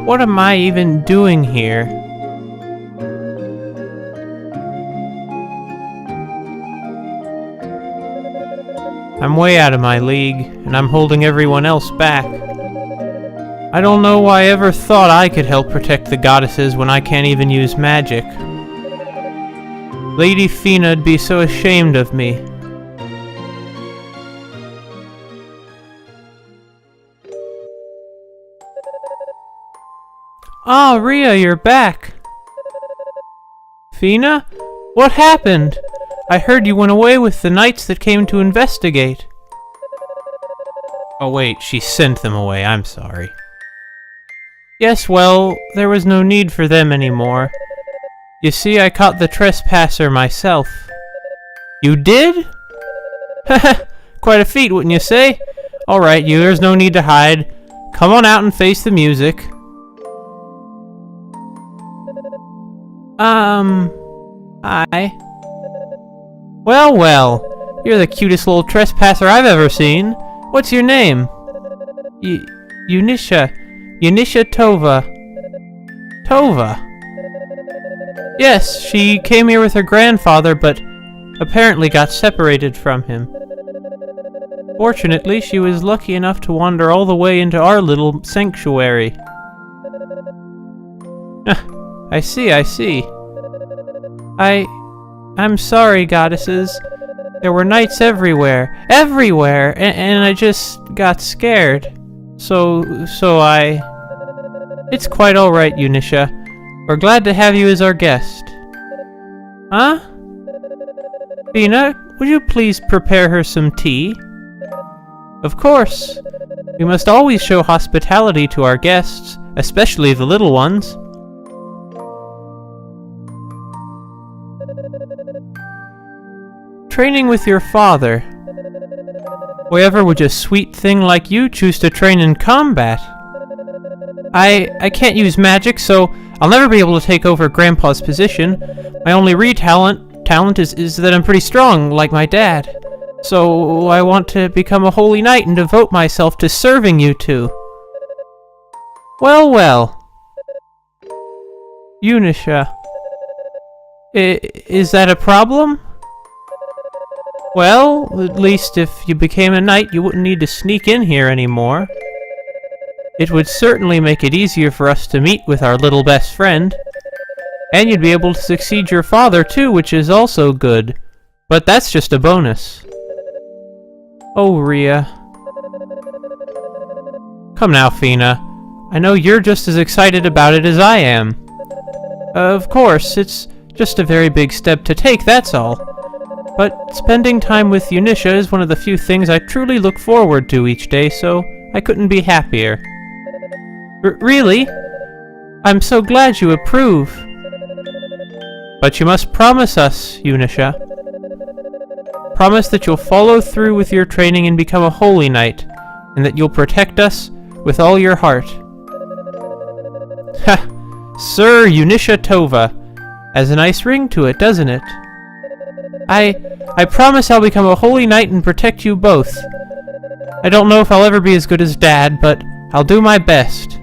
What am I even doing here? I'm way out of my league, and I'm holding everyone else back. I don't know why I ever thought I could help protect the goddesses when I can't even use magic. Lady Fina'd be so ashamed of me. Ah, Rhea, you're back! Fina? What happened? I heard you went away with the knights that came to investigate. Oh wait, she sent them away, I'm sorry. Yes, well, there was no need for them anymore. You see, I caught the trespasser myself. You did? Haha, quite a feat, wouldn't you say? Alright, you, there's no need to hide. Come on out and face the music. Hi. Well, well, you're the cutest little trespasser I've ever seen. What's your name? Yunica Tovah. Tovah? Yes, she came here with her grandfather, but apparently got separated from him. Fortunately, she was lucky enough to wander all the way into our little sanctuary. I see. I'm sorry, goddesses. There were knights everywhere, and I just got scared. So It's quite alright, Yunica. We're glad to have you as our guest. Huh? Fina, would you please prepare her some tea? Of course. We must always show hospitality to our guests, especially the little ones. Training with your father. Whoever would a sweet thing like you choose to train in combat? I can't use magic, so I'll never be able to take over Grandpa's position. My only real talent is that I'm pretty strong, like my dad. So I want to become a holy knight and devote myself to serving you two. Well. Yunica. Is that a problem? Well, at least if you became a knight, you wouldn't need to sneak in here anymore. It would certainly make it easier for us to meet with our little best friend. And you'd be able to succeed your father, too, which is also good. But that's just a bonus. Oh, Rhea. Come now, Fina. I know you're just as excited about it as I am. Of course, it's just a very big step to take, that's all. But spending time with Yunica is one of the few things I truly look forward to each day, so I couldn't be happier. Really? I'm so glad you approve. But you must promise us, Yunica. Promise that you'll follow through with your training and become a holy knight, and that you'll protect us with all your heart. Ha! Sir Yunica Tovah. Has a nice ring to it, doesn't it? I promise I'll become a holy knight and protect you both. I don't know if I'll ever be as good as Dad, but I'll do my best.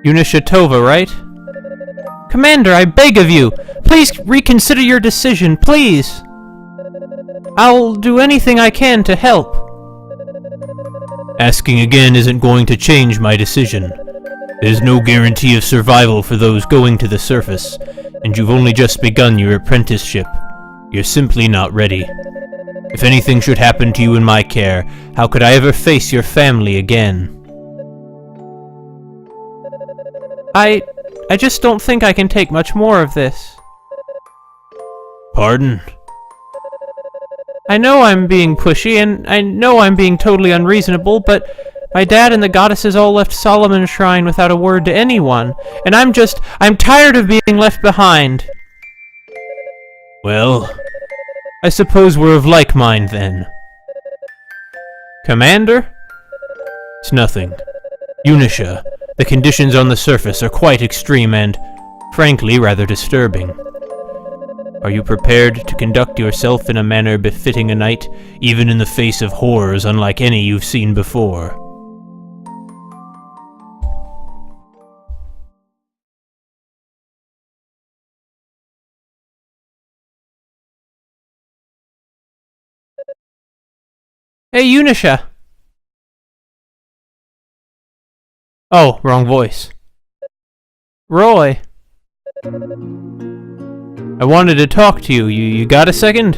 Yunica Tovah, right? Commander, I beg of you! Please reconsider your decision, please! I'll do anything I can to help. Asking again isn't going to change my decision. There's no guarantee of survival for those going to the surface, and you've only just begun your apprenticeship. You're simply not ready. If anything should happen to you in my care, how could I ever face your family again? I just don't think I can take much more of this. Pardon? I know I'm being pushy, and I know I'm being totally unreasonable, but my dad and the goddesses all left Solomon's shrine without a word to anyone, and I'm tired of being left behind. Well, I suppose we're of like mind then. Commander? It's nothing. Yunica, The conditions on the surface are quite extreme and, frankly, rather disturbing. Are you prepared to conduct yourself in a manner befitting a knight, even in the face of horrors unlike any you've seen before? Hey, Yunica! Oh, wrong voice. Roy! I wanted to talk to you. You got a second?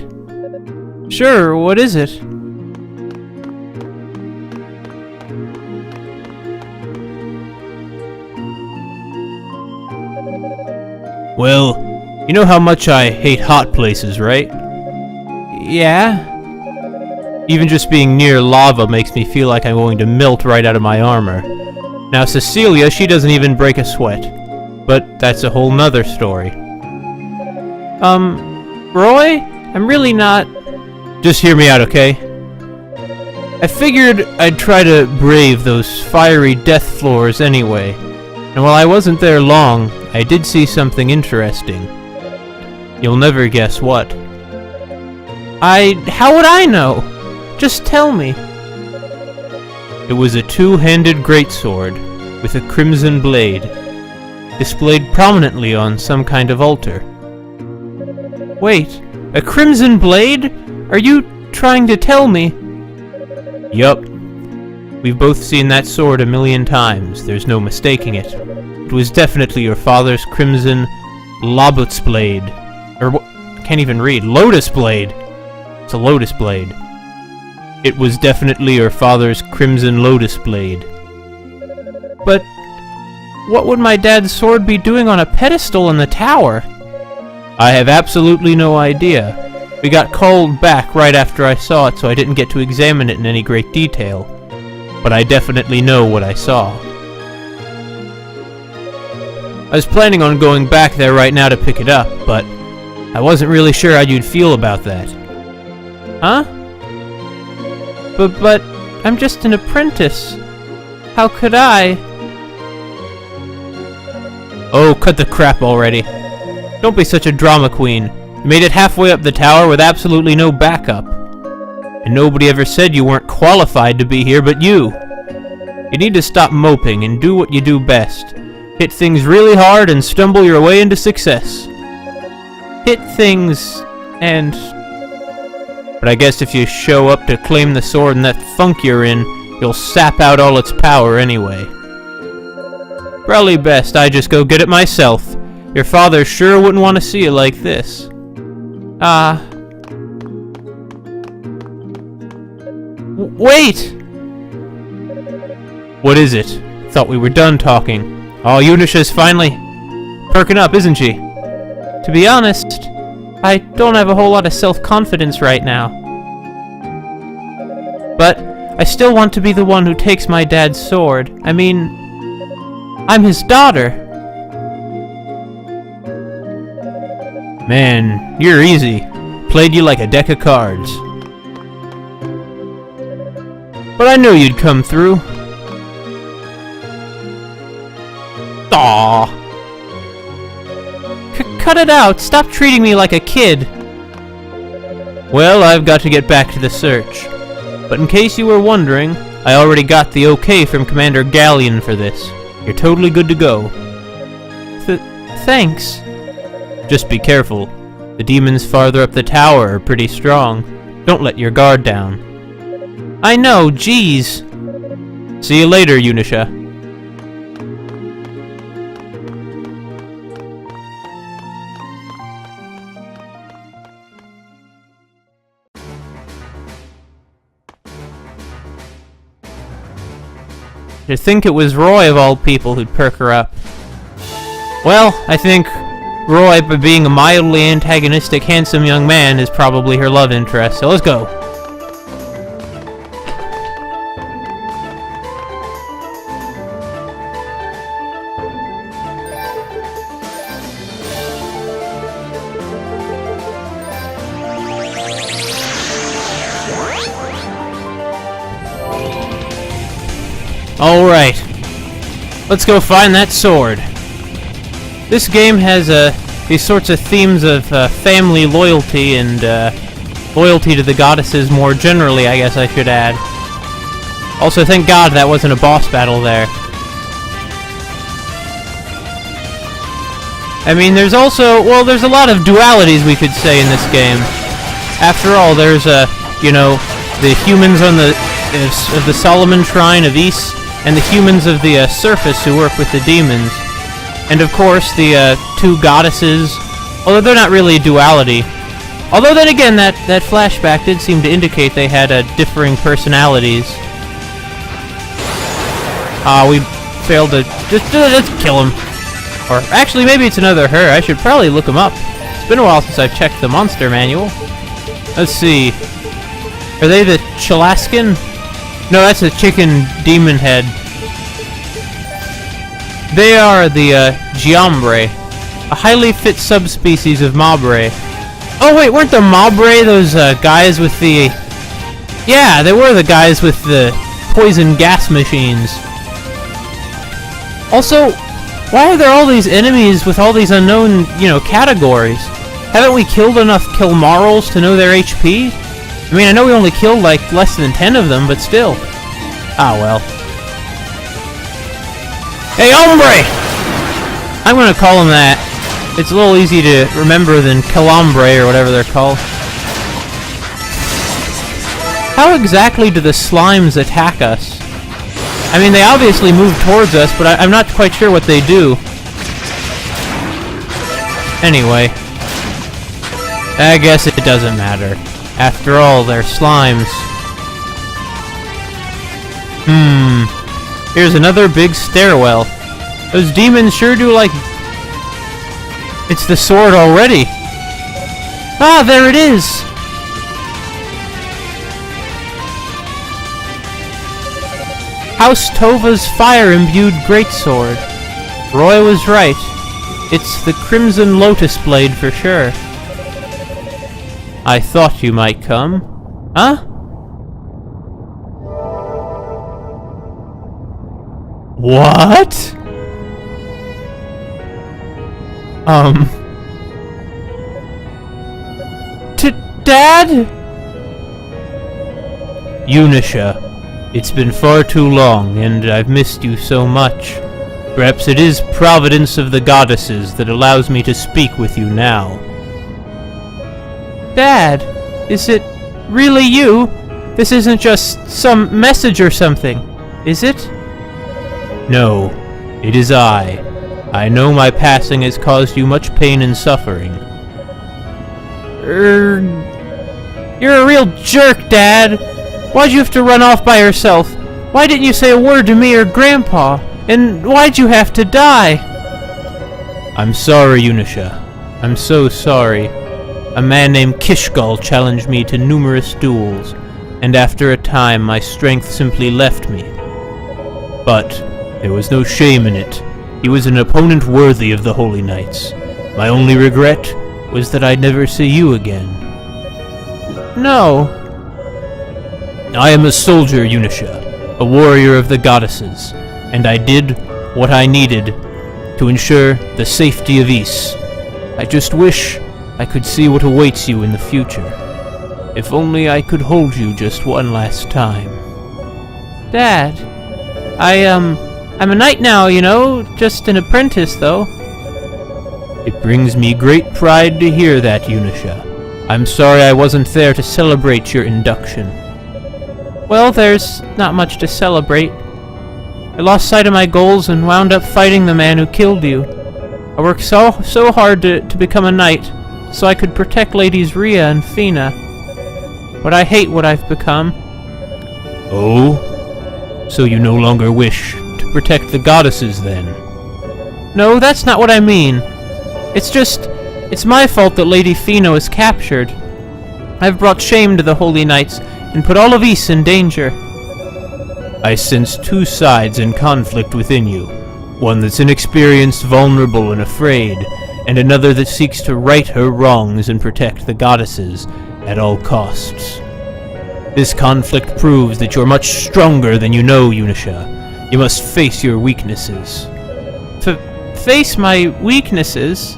Sure, what is it? Well, you know how much I hate hot places, right? Yeah? Even just being near lava makes me feel like I'm going to melt right out of my armor. Now Cecilia, she doesn't even break a sweat. But that's a whole nother story. Roy? I'm really not... Just hear me out, okay? I figured I'd try to brave those fiery death floors anyway. And while I wasn't there long, I did see something interesting. You'll never guess what. How would I know? Just tell me. It was a two-handed greatsword with a crimson blade, displayed prominently on some kind of altar. Wait, a crimson blade? Are you trying to tell me? Yup. We've both seen that sword a million times, there's no mistaking it. It was definitely your father's Crimson Lotusblade. I can't even read. Lotusblade! It's a lotus blade. It was definitely your father's Crimson Lotusblade. But what would my dad's sword be doing on a pedestal in the tower? I have absolutely no idea. We got called back right after I saw it, so I didn't get to examine it in any great detail. But I definitely know what I saw. I was planning on going back there right now to pick it up, but I wasn't really sure how you'd feel about that. Huh? But I'm just an apprentice. How could I? Oh, cut the crap already. Don't be such a drama queen. You made it halfway up the tower with absolutely no backup. And nobody ever said you weren't qualified to be here but you. You need to stop moping and do what you do best. Hit things really hard and stumble your way into success. Hit things and... But I guess if you show up to claim the sword in that funk you're in, you'll sap out all its power anyway. Probably best I just go get it myself. Your father sure wouldn't want to see it like this. Wait! What is it? Thought we were done talking. Oh, Unica's finally perking up, isn't she? To be honest, I don't have a whole lot of self-confidence right now. But I still want to be the one who takes my dad's sword. I mean, I'm his daughter. Man, you're easy. Played you like a deck of cards. But I knew you'd come through. Aww. Cut it out! Stop treating me like a kid! Well, I've got to get back to the search. But in case you were wondering, I already got the okay from Commander Galleon for this. You're totally good to go. Thanks. Just be careful. The demons farther up the tower are pretty strong. Don't let your guard down. I know, jeez. See you later, Yunica. You'd think it was Roy of all people who'd perk her up. Well, I think Roy, by being a mildly antagonistic, handsome young man, is probably her love interest, so let's go. Alright, let's go find that sword. This game has these sorts of themes of family loyalty and loyalty to the goddesses more generally, I guess I should add. Also, thank God that wasn't a boss battle there. I mean, there's also, well, there's a lot of dualities we could say in this game. After all, there's you know, the humans on the of the Solomon Shrine of Ys, and the humans of the surface who work with the demons. And of course, the two goddesses, although they're not really a duality. Although then again, that flashback did seem to indicate they had differing personalities. We failed to... Let's kill him. Or actually, maybe it's another her. I should probably look him up. It's been a while since I've checked the monster manual. Let's see. Are they the Chalaskin? No, that's a chicken demon head. They are the Giambre, a highly fit subspecies of Mabre. Oh wait, weren't the Mabre those guys with the... Yeah, they were the guys with the poison gas machines. Also, why are there all these enemies with all these unknown, you know, categories? Haven't we killed enough Kilmarls to know their HP? I mean, I know we only killed, like, less than 10 of them, but still. Ah, well. Hey, hombre! I'm gonna call him that. It's a little easy to remember than Calambre, or whatever they're called. How exactly do the slimes attack us? I mean, they obviously move towards us, but I'm not quite sure what they do. Anyway. I guess it doesn't matter. After all, they're slimes. Here's another big stairwell. Those demons sure do like... It's the sword already. Ah, there it is! House Tovah's fire-imbued greatsword. Roy was right. It's the Crimson Lotusblade for sure. I thought you might come. Huh? What? Dad? Yunica, it's been far too long, and I've missed you so much. Perhaps it is providence of the goddesses that allows me to speak with you now. Dad, is it really you? This isn't just some message or something, is it? No, it is I. I know my passing has caused you much pain and suffering. You're a real jerk, Dad. Why'd you have to run off by yourself? Why didn't you say a word to me or Grandpa? And why'd you have to die? I'm sorry, Yunica. I'm so sorry. A man named Kishgal challenged me to numerous duels, and after a time my strength simply left me. But there was no shame in it. He was an opponent worthy of the Holy Knights. My only regret was that I'd never see you again. No. I am a soldier, Yunica, a warrior of the goddesses, and I did what I needed to ensure the safety of Ys. I just wish I could see what awaits you in the future. If only I could hold you just one last time. Dad, I'm a knight now, you know, just an apprentice, though. It brings me great pride to hear that, Yunica. I'm sorry I wasn't there to celebrate your induction. Well, there's not much to celebrate. I lost sight of my goals and wound up fighting the man who killed you. I worked so hard to become a knight, so I could protect Ladies Rhea and Fina. But I hate what I've become. Oh? So you no longer wish to protect the goddesses, then? No, that's not what I mean. It's my fault that Lady Fina was captured. I've brought shame to the Holy Knights and put all of Ys in danger. I sense two sides in conflict within you. One that's inexperienced, vulnerable, and afraid, and another that seeks to right her wrongs and protect the goddesses at all costs. This conflict proves that you're much stronger than you know, Yunica. You must face your weaknesses. Face my weaknesses?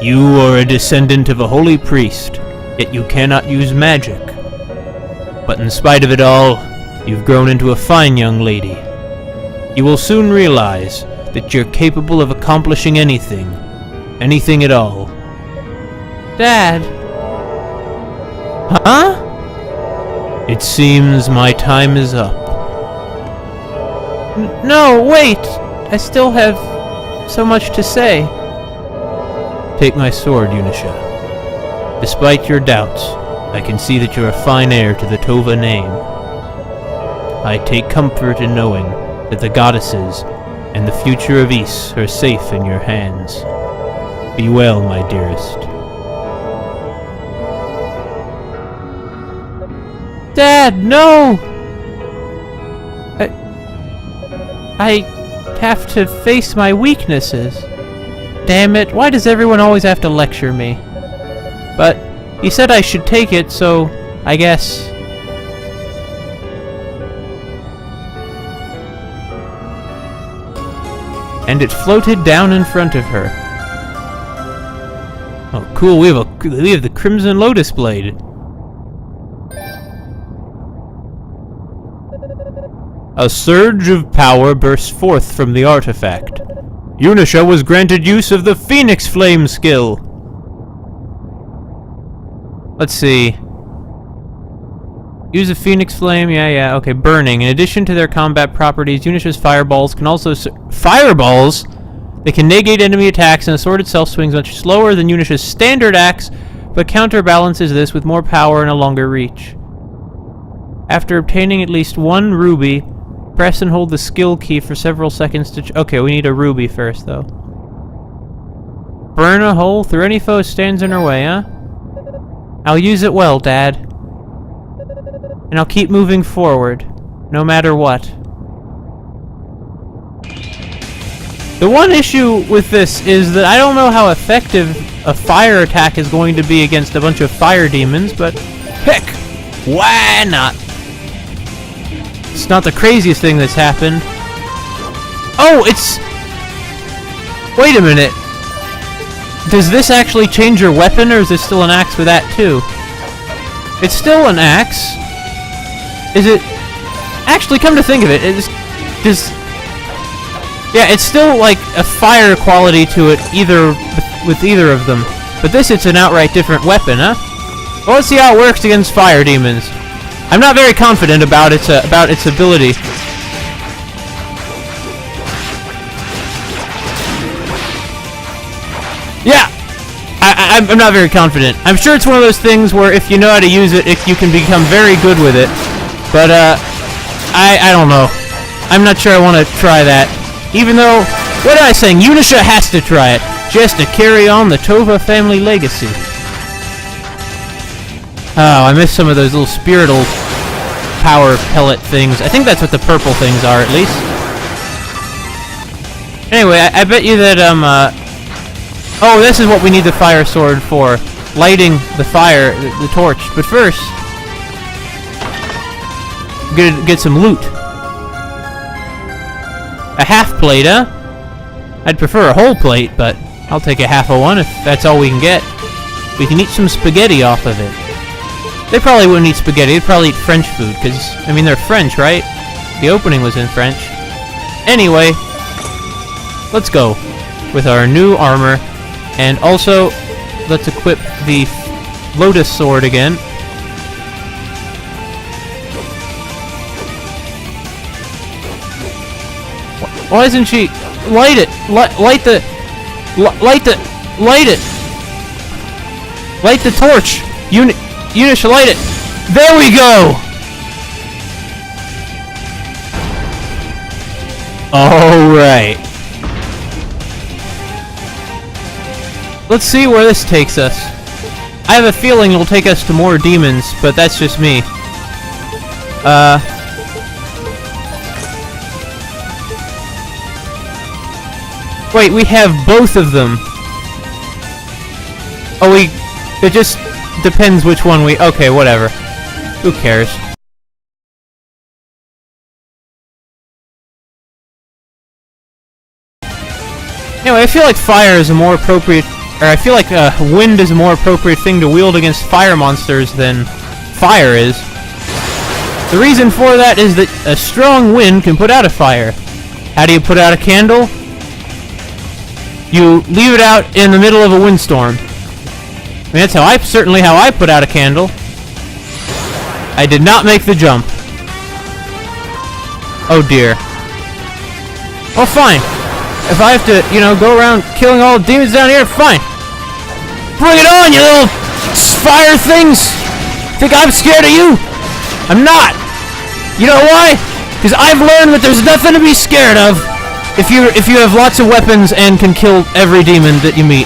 You are a descendant of a holy priest, yet you cannot use magic. But in spite of it all, you've grown into a fine young lady. You will soon realize that you're capable of accomplishing anything. Anything at all. Dad. Huh? It seems my time is up. No, wait! I still have so much to say. Take my sword, Yunica. Despite your doubts, I can see that you're a fine heir to the Tovah name. I take comfort in knowing that the goddesses and the future of Ys are safe in your hands. Be well, my dearest. Dad, no! I have to face my weaknesses. Damn it, why does everyone always have to lecture me? But he said I should take it, so I guess. And it floated down in front of her. Oh, cool! We have the Crimson Lotusblade. A surge of power bursts forth from the artifact. Yunica was granted use of the Phoenix Flame skill. Let's see. Use a Phoenix Flame, yeah, okay, burning. In addition to their combat properties, Unica's fireballs can also... Fireballs? They can negate enemy attacks, and the sword itself swings much slower than Unica's standard axe, but counterbalances this with more power and a longer reach. After obtaining at least one ruby, press and hold the skill key for several seconds to... Okay, we need a ruby first, though. Burn a hole through any foe stands in our way, huh? I'll use it well, Dad. And I'll keep moving forward, no matter what. The one issue with this is that I don't know how effective a fire attack is going to be against a bunch of fire demons, but heck, why not? It's not the craziest thing that's happened. Oh, it's... Wait a minute. Does this actually change your weapon, or is it still an axe for that, too? It's still an axe. Is it... Actually, come to think of it, it's... Yeah, it's still, like, a fire quality to it, with either of them. But this, it's an outright different weapon, huh? Well, let's see how it works against fire demons. I'm not very confident about its ability. Yeah! I'm not very confident. I'm sure it's one of those things where if you know how to use it, you can become very good with it. But, I don't know. I'm not sure I want to try that. Even though, what am I saying? Yunica has to try it, just to carry on the Tovah family legacy. Oh, I missed some of those little spiritual power pellet things. I think that's what the purple things are, at least. Anyway, I bet you that, oh, this is what we need the fire sword for. Lighting the fire, the torch. But first, we're gonna get some loot. A half plate, huh? I'd prefer a whole plate, but I'll take a half of one if that's all we can get. We can eat some spaghetti off of it. They probably wouldn't eat spaghetti, they'd probably eat French food, because, I mean, they're French, right? The opening was in French. Anyway, let's go with our new armor, and also, let's equip the Lotus Sword again. Why isn't she... Light it! Light it! Light the torch! Yunica, light it! There we go! Alright. Let's see where this takes us. I have a feeling it'll take us to more demons, but that's just me. Wait, we have both of them. Oh, it just depends which one we... Okay, whatever. Who cares? Anyway, I feel like fire is a more appropriate... Or I feel like wind is a more appropriate thing to wield against fire monsters than fire is. The reason for that is that a strong wind can put out a fire. How do you put out a candle? You leave it out in the middle of a windstorm. I mean, that's certainly how I put out a candle. I did not make the jump. Oh dear. Oh, fine. If I have to, you know, go around killing all the demons down here, fine. Bring it on, you little fire things! Think I'm scared of you? I'm not! You know why? Because I've learned that there's nothing to be scared of if you have lots of weapons and can kill every demon that you meet.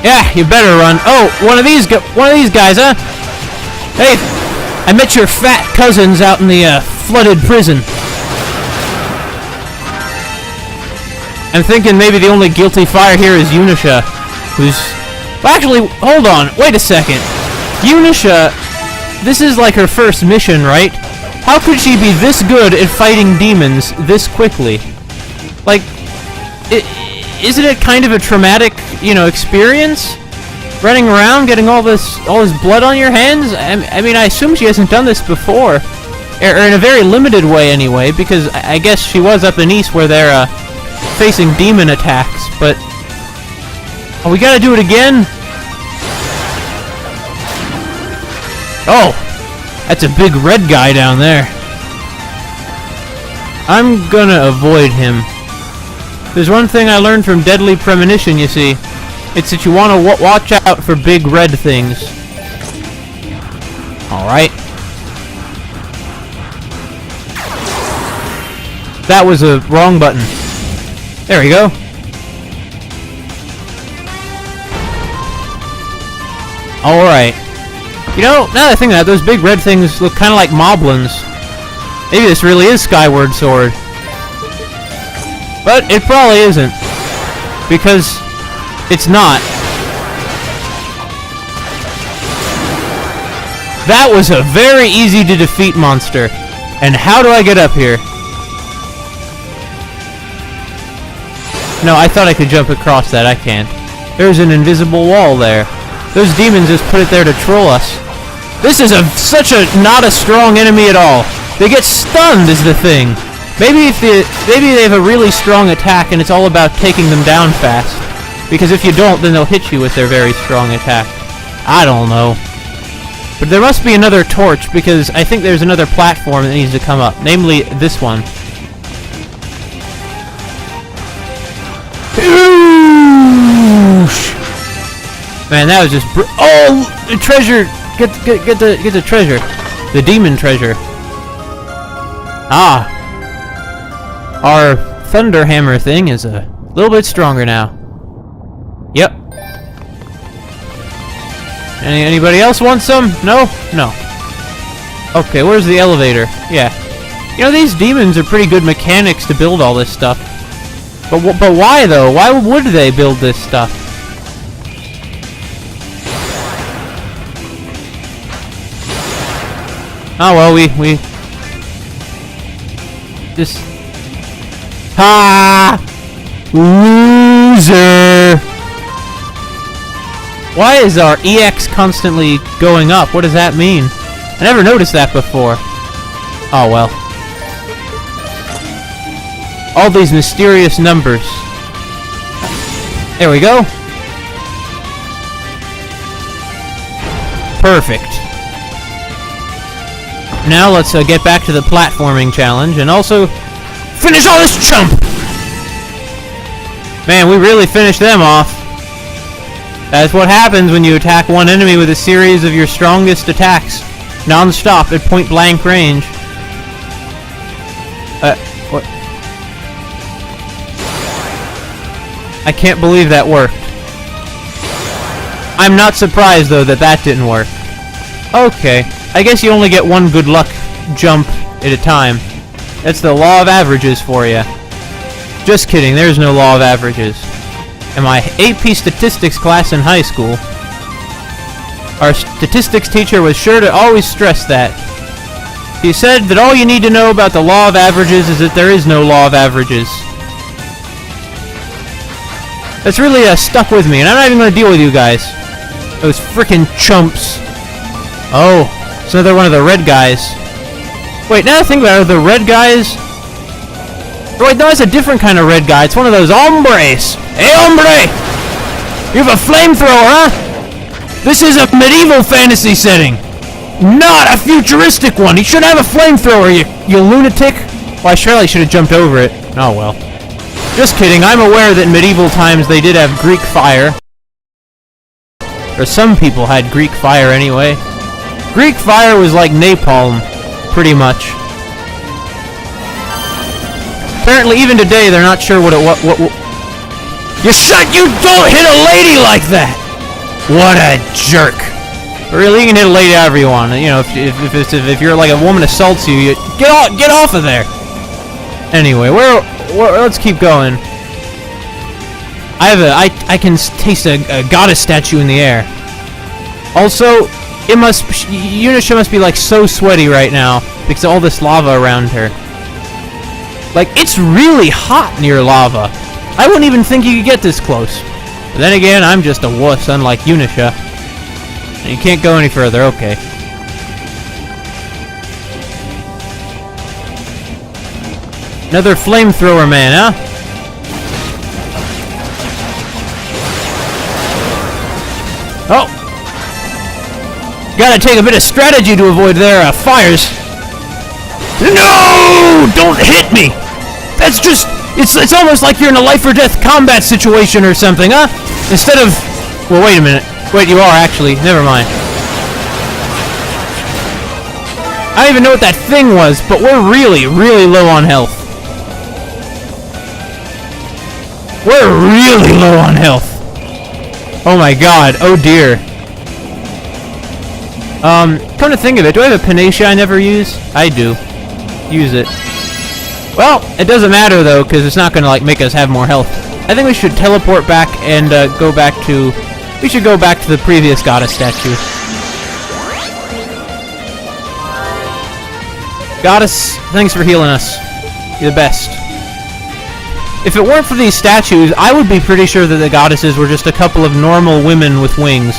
Yeah, you better run. Oh, one of these guys, huh? Hey, I met your fat cousins out in the flooded prison. I'm thinking maybe the only guilty fire here is Yunica, who's... Well, actually, hold on. Wait a second. Yunica, this is like her first mission, right? How could she be this good at fighting demons this quickly? Like, isn't it kind of a traumatic, you know, experience? Running around, getting all this blood on your hands? I mean, I assume she hasn't done this before. Or in a very limited way, anyway, because I guess she was up in East where they're, facing demon attacks, but... Oh, we gotta do it again? Oh! That's a big red guy down there. I'm gonna avoid him. There's one thing I learned from Deadly Premonition, you see. It's that you want to watch out for big red things. Alright. That was a wrong button. There we go. Alright. You know, now that I think of that, those big red things look kind of like moblins. Maybe this really is Skyward Sword. But it probably isn't. Because it's not. That was a very easy to defeat monster. And how do I get up here? No, I thought I could jump across that. I can't. There's an invisible wall there. Those demons just put it there to troll us. This is such a not a strong enemy at all. They get stunned is the thing. Maybe they have a really strong attack and it's all about taking them down fast. Because if you don't, then they'll hit you with their very strong attack. I don't know. But there must be another torch because I think there's another platform that needs to come up. Namely, this one. Man, that was just oh, the treasure! Get the treasure, the demon treasure. Ah, our thunder hammer thing is a little bit stronger now. Yep. Anybody else want some? No, no. Okay, where's the elevator? Yeah. You know, these demons are pretty good mechanics to build all this stuff. But why though? Why would they build this stuff? Oh well, we just loser. Why is our EX constantly going up? What does that mean? I never noticed that before. Oh well. All these mysterious numbers. There we go. Perfect. Now let's get back to the platforming challenge and also finish all this chump! Man, we really finished them off. That's what happens when you attack one enemy with a series of your strongest attacks, non-stop at point-blank range. What? I can't believe that worked. I'm not surprised, though, that didn't work. Okay. I guess you only get one good luck jump at a time. That's the law of averages for you. Just kidding, there's no law of averages. In my AP statistics class in high school, our statistics teacher was sure to always stress that He said that all you need to know about the law of averages is that there is no law of averages. That's really stuck with me, and I'm not even going to deal with you guys. Those frickin' chumps. Oh, so they're one of the red guys. Wait, now I think about it, the red guys... Wait, no, it's a different kind of red guy. It's one of those hombres. Hey, hombre! You have a flamethrower, huh? This is a medieval fantasy setting. Not a futuristic one. You shouldn't have a flamethrower, you lunatic. Well, I surely should have jumped over it. Oh, well. Just kidding. I'm aware that in medieval times they did have Greek fire. Or some people had Greek fire anyway. Greek fire was like napalm, pretty much. Apparently, even today, they're not sure what it what. You don't hit a lady like that! What a jerk! But really, you can hit a lady however you want. You know, if you're like a woman assaults you, get off of there. Anyway, let's keep going. I can taste a goddess statue in the air. Also, Yunica must be like so sweaty right now because of all this lava around her. Like, it's really hot near lava. I wouldn't even think you could get this close. But then again, I'm just a wuss, unlike Yunica. And you can't go any further, okay. Another flamethrower man, huh? Oh! Gotta take a bit of strategy to avoid their fires. No! Don't hit me! That's just... It's almost like you're in a life or death combat situation or something, huh? Instead of... Well, wait a minute. Wait, you are actually. Never mind. I don't even know what that thing was, but we're really, really low on health. We're really low on health. Oh my god. Oh dear. Come to think of it, do I have a panacea I never use? I do. Use it. Well, it doesn't matter though, because it's not gonna like make us have more health. I think we should teleport back and go back to... We should go back to the previous goddess statue. Goddess, thanks for healing us. You're the best. If it weren't for these statues, I would be pretty sure that the goddesses were just a couple of normal women with wings.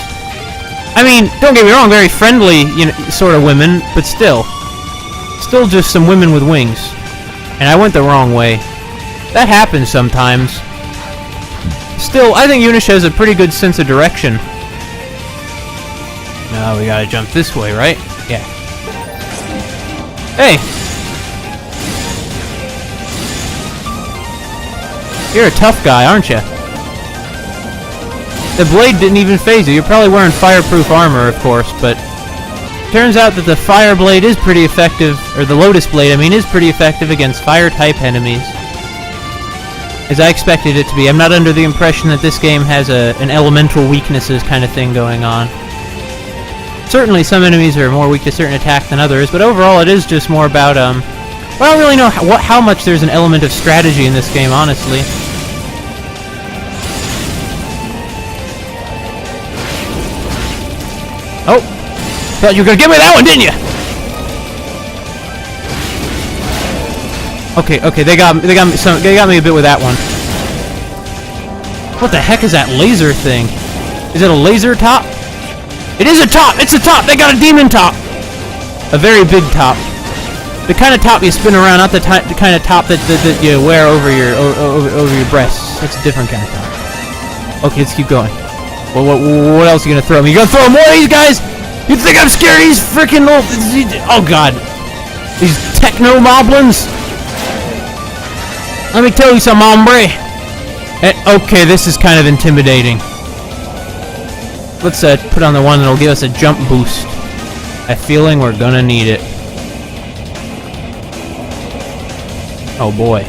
I mean, don't get me wrong, very friendly, you know, sort of women, but still. Still just some women with wings. And I went the wrong way. That happens sometimes. Still, I think Yunica has a pretty good sense of direction. Now we gotta jump this way, right? Yeah. Hey! You're a tough guy, aren't you? The blade didn't even phase you. You're probably wearing fireproof armor, of course, but... Turns out that the fire blade is pretty effective, or the lotus blade, I mean, is pretty effective against fire-type enemies. As I expected it to be. I'm not under the impression that this game has an elemental weaknesses kind of thing going on. Certainly some enemies are more weak to certain attacks than others, but overall it is just more about, well, I don't really know how much there's an element of strategy in this game, honestly. Oh! Thought you were gonna give me that one, didn't you? Okay, they got me a bit with that one. What the heck is that laser thing? Is it a laser top? It is a top! It's a top! They got a demon top! A very big top. The kind of top you spin around, not the kind of top that you wear over your breasts. That's a different kind of top. Okay, let's keep going. What else are you gonna throw me? You gonna throw more of these guys? You think I'm scared of these freaking little... Oh god. These techno-moblins? Let me tell you some, hombre. Okay, this is kind of intimidating. Let's put on the one that'll give us a jump boost. I have a feeling we're gonna need it. Oh boy.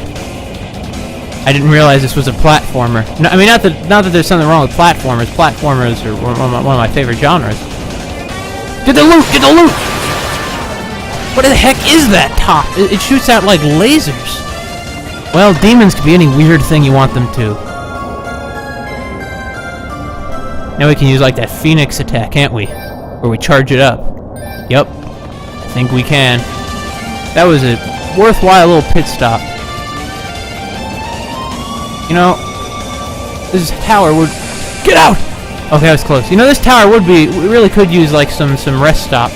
I didn't realize this was a platformer. No, I mean, not that there's something wrong with platformers. Platformers are one of my favorite genres. Get the loot! Get the loot! What the heck is that top? It shoots out like lasers. Well, demons can be any weird thing you want them to. Now we can use like that Phoenix attack, can't we? Where we charge it up. Yep. I think we can. That was a worthwhile little pit stop. You know, this tower would... Get out! Okay, that was close. You know, this tower would be... We really could use, like, some rest stops.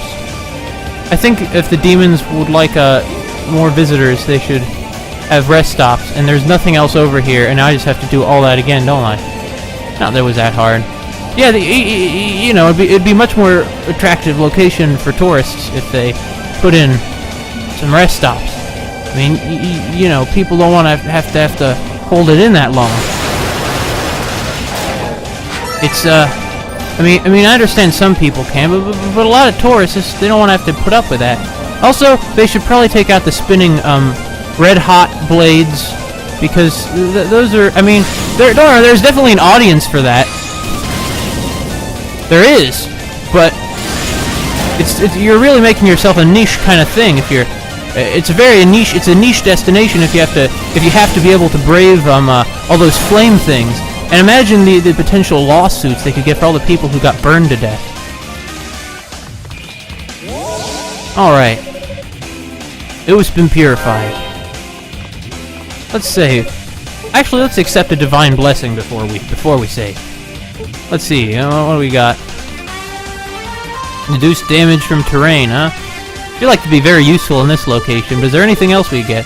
I think if the demons would like, more visitors, they should have rest stops. And there's nothing else over here, and I just have to do all that again, don't I? Not that it was that hard. Yeah, you know, it'd be much more attractive location for tourists if they put in some rest stops. I mean, you know, people don't want to have to hold it in that long. It's I mean, I understand some people can, but a lot of tourists, they don't want to have to put up with that. Also, they should probably take out the spinning red hot blades, because those are, I mean, there's definitely an audience for that. There is, but you're really making yourself a niche kind of thing if you're. It's a niche destination if you have to be able to brave all those flame things. And imagine the potential lawsuits they could get for all the people who got burned to death. All right, it was been purified. Let's save. Actually, let's accept a divine blessing before we save. Let's see. What do we got? Reduce damage from terrain, huh? I feel like to be very useful in this location, but is there anything else we get?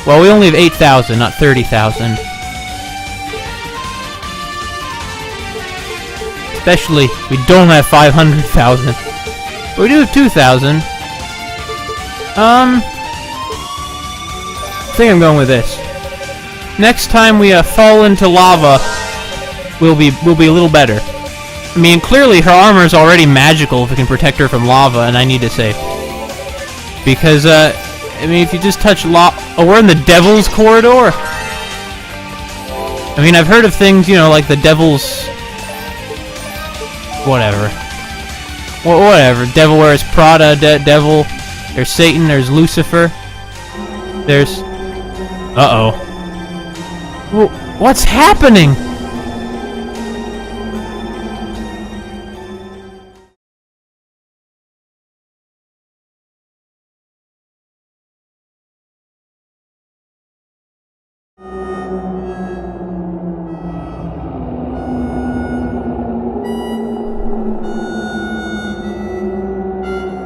Well, we only have 8,000, not 30,000. Especially, we don't have 500,000. But we do have 2,000. I think I'm going with this. Next time we fall into lava, we'll be a little better. I mean, clearly her armor is already magical if it can protect her from lava, and I need to save. Because, I mean, if you just touch oh, we're in the Devil's Corridor? I mean, I've heard of things, you know, like the Devil's... Whatever. Whatever. Devil wears Prada, Devil. There's Satan, there's Lucifer. There's... Uh-oh. What's happening?